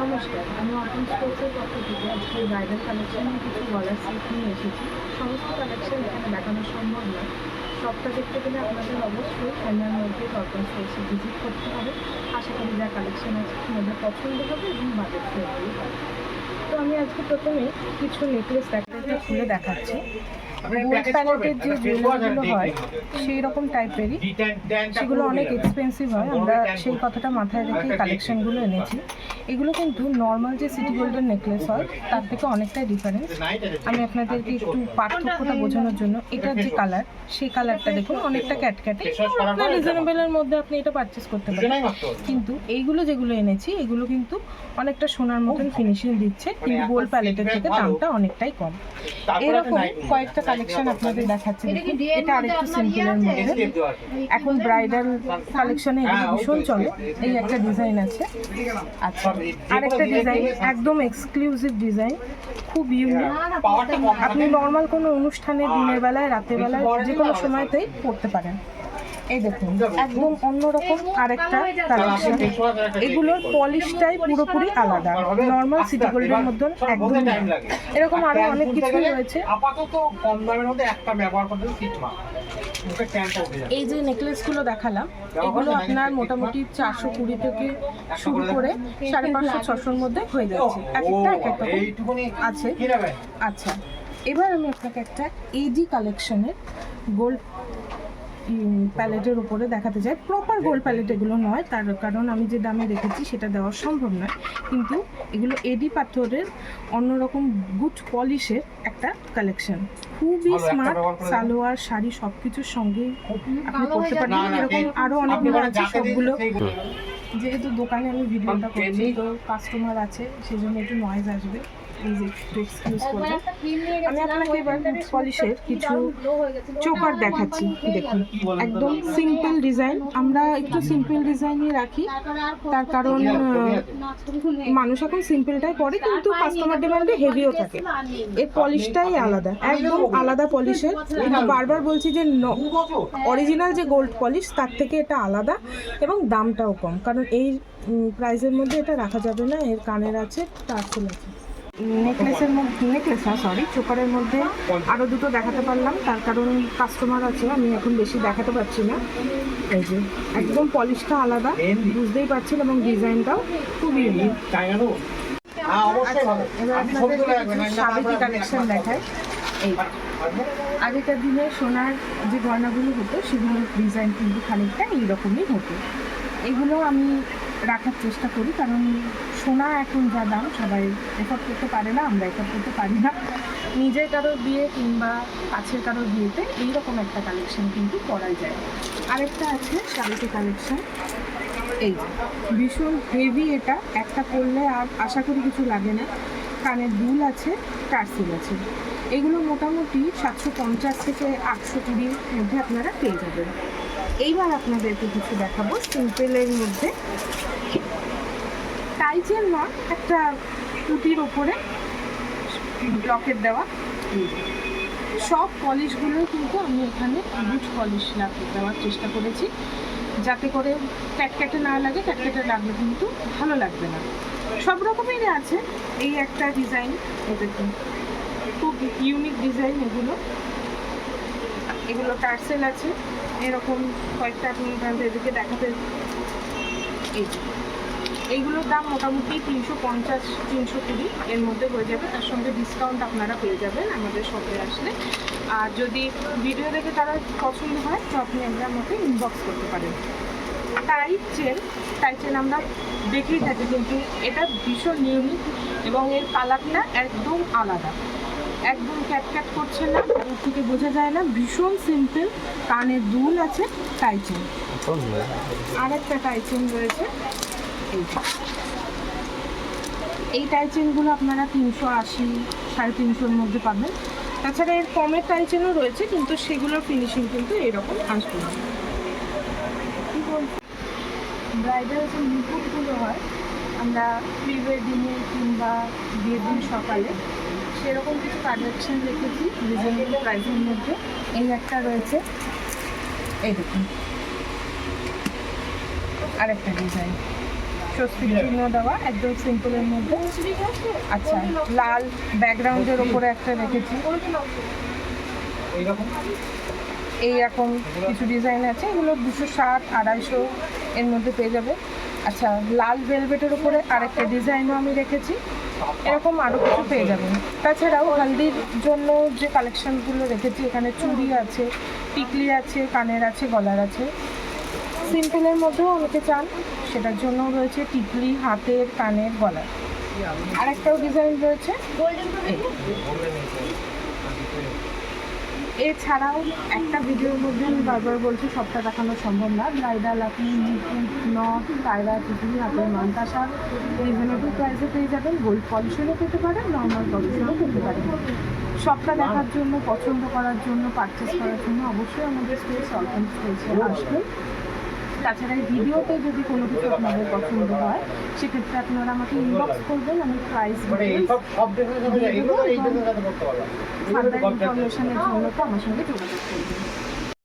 নমস্কার, আমি অর্পণ স্টোর্সের পক্ষ থেকে আজকে ব্রাইডাল কালেকশন নিয়ে কিছু বলার সেট নিয়ে এসেছি। সমস্ত কালেকশন এখানে দেখানো সম্ভব নয়। সবটা দেখতে গেলে আপনাদের অবশ্যই সন্ধ্যার মধ্যে অর্পণ স্টোর্সে ভিজিট করতে হবে। আশা করি যা কালেকশন আছে আপনাদের পছন্দ হবে এবং বাজেট ফ্রেন্ডলি হবে। তো আমি আজকে প্রথমে কিছু নেকলেস খুলে দেখাচ্ছি। গোল্ড প্যালেটের যে জুয়েলারিগুলো হয় সেই রকম টাইপেরই, সেগুলো অনেক এক্সপেন্সিভ হয়। আমরা সেই কথাটা মাথায় রেখে কালেকশনগুলো এনেছি। এগুলো কিন্তু নর্মাল যে সিটি গোল্ডের নেকলেস হয় তার থেকে অনেকটাই ডিফারেন্স। আমি আপনাদেরকে একটু পার্থক্যটা বোঝানোর জন্য, এটার যে কালার সেই কালারটা দেখুন অনেকটা ক্যাটক্যাটে, আপনার রিজনেবলের মধ্যে আপনি এটা পারচেস করতে পারেন। কিন্তু এইগুলো যেগুলো এনেছি এগুলো কিন্তু অনেকটা সোনার মতন ফিনিশিং দিচ্ছে, কিন্তু গোল্ড প্যালেটের থেকে দামটা অনেকটাই কম। এরকম কয়েকটা কালেকশন আপনাদের দেখাচ্ছি। এটা আরেকটু সিম্পলের মধ্যে, এখন ব্রাইডাল কালেকশনে এগুলো ভীষণ চলে। এই একটা ডিজাইন আছে, আচ্ছা আরেকটা ডিজাইন একদম এক্সক্লুসিভ ডিজাইন, খুব ইউনিক। আপনি নর্মাল কোনো অনুষ্ঠানে দিনের বেলায় রাতের বেলায় যে কোনো সময়তেই পড়তে পারেন। এই দেখুন একদম অন্যরকম আরেকটা কালেকশন। এগুলোর পলিশটাই পুরোপুরি আলাদা, নর্মাল সিটি গোল্ডের মতন একদম। এরকম আরো অনেক কিছুই রয়েছে। আপাতত কম দামের মধ্যে একটা ব্যবহার করতে সিটমা। এই যে নেকলেসগুলো দেখালাম এগুলো আপনার মোটামুটি 420 থেকে শুরু করে 550-600-র মধ্যে হয়ে যাচ্ছে। একটা এক একটা আছে। আচ্ছা, এবার আমি আপনাকে একটা এডি কালেকশনের গোল্ড প্যালেটের উপরে দেখাতে চাই। প্রপার গোল্ড প্যালেট এগুলো নয়, তার কারণ আমি যে দামে রেখেছি সেটা দেওয়া সম্ভব নয়, কিন্তু এগুলো এডি পাথরের অন্যরকম গুড পলিশের একটা কালেকশন। খুবই স্মার্ট, সালোয়ার শাড়ি সব কিছুর সঙ্গে আপনি করতে পারেন। এরকম আরও অনেক আছে, সবগুলো যেহেতু দোকানে আমি ভিডিওটা করছি তো কাস্টমার আছে সেই জন্য একটু নয়েজ আসবে, এক্সকিউজ করবেন। আমি আপনাকে এবার পলিশের কিছু চোকার দেখাচ্ছি। দেখুন একদম সিম্পল ডিজাইন, আমরা একটু সিম্পল ডিজাইনই রাখি, তার কারণ মানুষ এখন সিম্পলটাই পরে, কিন্তু কাস্টমার ডিমান্ডে হেভিও থাকে। এর পলিশটাই আলাদা, একদম আলাদা পলিশের। কিন্তু বারবার বলছি যে অরিজিনাল যে গোল্ড পলিশ তার থেকে এটা আলাদা এবং দামটাও কম, কারণ এই প্রাইসের মধ্যে এটা রাখা যাবে না। এর কানের আছে, টার্সেল আছে। নেকলেসের মধ্যে চোকারের মধ্যে আরও দুটো দেখাতে পারলাম, তার কারণ কাস্টমার আছে, আমি এখন বেশি দেখাতে পারছি না। এই যে একদম পলিশটা আলাদা, বুঝতেই পারছেন, এবং ডিজাইনটাও খুব ইউনিক। এবার আপনাদের সাবেকি কালেকশন দেখায়। এই আগেকার দিনে সোনার যে গয়নাগুলো হতো সেগুলোর ডিজাইন কিন্তু খানিকটা এইরকমই হতো। এগুলো আমি রাখার চেষ্টা করি, কারণ সোনা এখন যা দাম সবাই এফোর্ড করতে পারে না, আমরা এফোর্ড করতে পারি না। নিজের কারোর বিয়ে কিংবা কাছের কারোর বিয়েতে এইরকম একটা কালেকশন কিন্তু করাই যায়। আরেকটা আছে শাড়িতে কালেকশন, এই ভীষণ হেভি। এটা একটা পরলে আর আশা করি কিছু লাগে না। কানের দুল আছে, টার্সেল আছে। এগুলো মোটামুটি 750 থেকে 820-র মধ্যে আপনারা পেয়ে যাবেন। এইবার আপনাদেরকে কিছু দেখাবো সিম্পলের মধ্যে। টাইচের না, একটা পুঁতির ওপরে ব্লকেট দেওয়া। সব পলিশগুলো কিন্তু আমি এখানে গুড পলিশ দেওয়ার চেষ্টা করেছি, যাতে করে ক্যাটক্যাটে না লাগে। ক্যাটক্যাটে লাগলে কিন্তু ভালো লাগবে না। সব রকমেরই আছে। এই একটা ডিজাইন, দেখুন খুব ইউনিক ডিজাইন। এগুলো টার্সেল আছে, এরকম কয়েকটা আপনি এদিকে দেখাতে। এইগুলোর দাম মোটামুটি 350-320 এর মধ্যে হয়ে যাবে, তার সঙ্গে ডিসকাউন্ট আপনারা পেয়ে যাবেন আমাদের শপে আসলে। আর যদি ভিডিও দেখে তারা পছন্দ হয় তো আপনি আমাকে ইনবক্স করতে পারেন। টাই চেন আমরা দেখেই থাকি, কিন্তু এটা ভীষণ ইউনিক এবং এর কালারটা একদম আলাদা, একদম ক্যাটক্যাট করছে না, ওর থেকে বোঝা যায় না। ভীষণ সিম্পল, কানের দুল আছে, টাই চেন। আর একটা টাই চেন রয়েছে, এই টাই চেনগুলো আপনারা 380-350-র মধ্যে পাবেন। তাছাড়া এর কমের টাই চেনও রয়েছে, কিন্তু সেগুলোর ফিনিশিং কিন্তু এরকম আসবে না। ব্রাইডাল যে মুকুটগুলো হয় আমরা প্রি ওয়েডিংয়ে কিংবা বিয়ের দিন সকালে, সেরকম কিছু কালেকশন রেখেছি রিজনেবল প্রাইসের মধ্যে। এই একটা রয়েছে, এই দেখুন আরেকটা ডিজাইন। স্বস্তিক চিহ্ন দেওয়া, একদম সিম্পলের মধ্যে। আচ্ছা, লাল ব্যাকগ্রাউন্ডের ওপরে একটা রেখেছি। এইরকম এইরকম কিছু ডিজাইন আছে, এগুলো 260, 250 এর মধ্যে পেয়ে যাবে। আচ্ছা, লাল ভেলভেটের উপরে আরেকটা ডিজাইনও আমি রেখেছি, এরকম আরও কিছু পেয়ে যাবেন। তাছাড়াও হলদির জন্য যে কালেকশনগুলো রেখেছি, এখানে চুড়ি আছে, টিকলি আছে, কানের আছে, গলার আছে। সিম্পলের মধ্যেও অনেকে চান, সেটার জন্য রয়েছে টিকলি, হাতের, কানের, গলার। আরেকটাও ডিজাইন রয়েছে এই। এছাড়াও একটা ভিডিওর মধ্যে আমি বারবার বলছি, সবটা দেখানো সম্ভব না। ব্রাইডাল আপনি মুকুট, নথ, টায়রা, টিকলি, হাতের মানতাসা রিজনেবল প্রাইসে পেয়ে যাবেন। গোল্ড পলিশেরও পেতে পারেন, নর্মাল পলিশেরও পেতে পারেন। সবটা দেখার জন্য, পছন্দ করার জন্য, পারচেস করার জন্য অবশ্যই আমাদের স্পেস অল্পন স্পেসে আসবেন। তাছাড়া এই ভিডিওতে যদি কোনো কিছু আপনাদের পছন্দ হয়, সেক্ষেত্রে আপনারা আমাকে ইনবক্স করবেন, আমি প্রাইস ফার্দার ইনফরমেশনের জন্য তো আমার সঙ্গে যোগাযোগ করবেন।